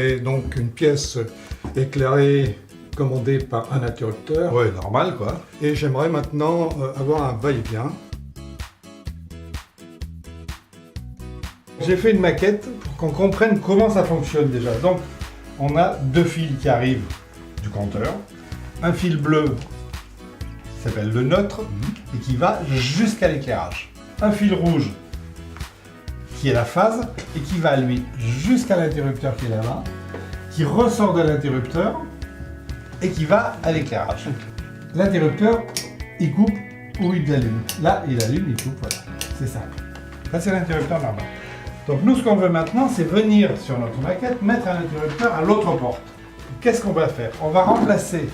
C'est donc une pièce éclairée commandée par un interrupteur. Ouais, normal quoi. Et j'aimerais maintenant avoir un va-et-vient. J'ai fait une maquette pour qu'on comprenne comment ça fonctionne déjà. Donc, on a deux fils qui arrivent du compteur. Un fil bleu qui s'appelle le neutre et qui va jusqu'à l'éclairage. Un fil rouge qui est la phase et qui va lui jusqu'à l'interrupteur qui est là-bas, qui ressort de l'interrupteur et qui va à l'éclairage. L'interrupteur, il coupe ou il allume. Là, il allume, il coupe, voilà. C'est simple. Ça, c'est l'interrupteur normal. Donc nous, ce qu'on veut maintenant, c'est venir sur notre maquette, mettre un interrupteur à l'autre porte. Qu'est-ce qu'on va faire? On va remplacer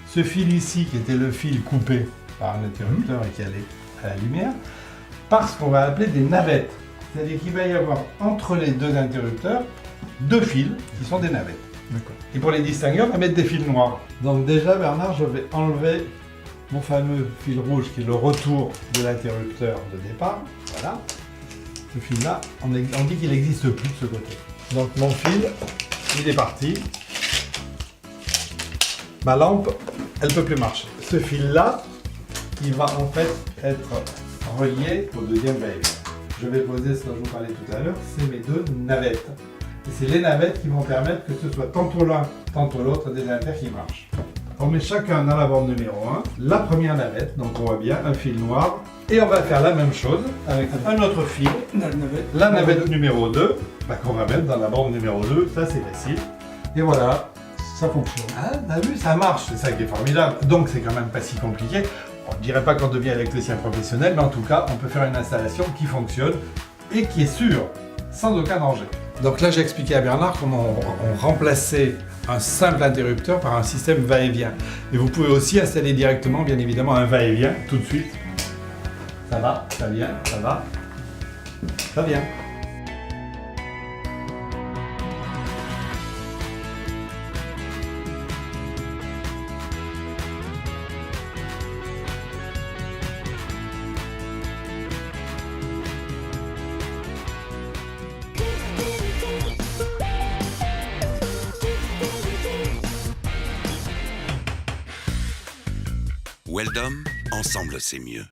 ce fil ici, qui était le fil coupé par un interrupteur et qui allait à la lumière, par ce qu'on va appeler des navettes. C'est-à-dire qu'il va y avoir entre les deux interrupteurs deux fils qui sont des navettes. Et pour les distinguer, on va mettre des fils noirs. Donc déjà, Bernard, je vais enlever mon fameux fil rouge qui est le retour de l'interrupteur de départ. Voilà. Ce fil-là, on dit qu'il n'existe plus de ce côté. Donc mon fil, il est parti. Ma lampe, elle ne peut plus marcher. Ce fil-là, il va en fait être relié au deuxième va-et-vient. Je vais poser ce dont je vous parlais tout à l'heure, c'est mes deux navettes. Et c'est les navettes qui vont permettre que ce soit tantôt l'un, tantôt l'autre des inter qui marchent. On met chacun dans la borne numéro 1, la première navette, donc on voit bien un fil noir. Et on va faire la même chose avec un autre fil, la navette numéro 2, qu'on va mettre dans la borne numéro 2, ça c'est facile. Et voilà, ça fonctionne. Ah, t'as vu, ça marche, c'est ça qui est formidable. Donc c'est quand même pas si compliqué. On ne dirait pas qu'on devient électricien professionnel, mais en tout cas, on peut faire une installation qui fonctionne et qui est sûre, sans aucun danger. Donc là, j'ai expliqué à Bernard comment on remplaçait un simple interrupteur par un système va-et-vient. Et vous pouvez aussi installer directement, bien évidemment, un va-et-vient tout de suite. Ça va, ça vient, ça va, ça vient. Weldom, ensemble c'est mieux.